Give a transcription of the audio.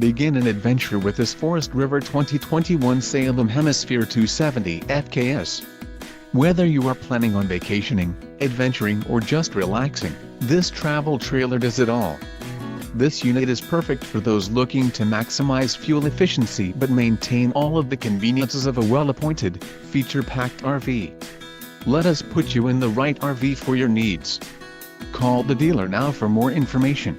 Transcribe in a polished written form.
Begin an adventure with this Forest River 2021 Salem Hemisphere 270 FKS. Whether you are planning on vacationing, adventuring or just relaxing, this travel trailer does it all. This unit is perfect for those looking to maximize fuel efficiency but maintain all of the conveniences of a well-appointed, feature-packed RV. Let us put you in the right RV for your needs. Call the dealer now for more information.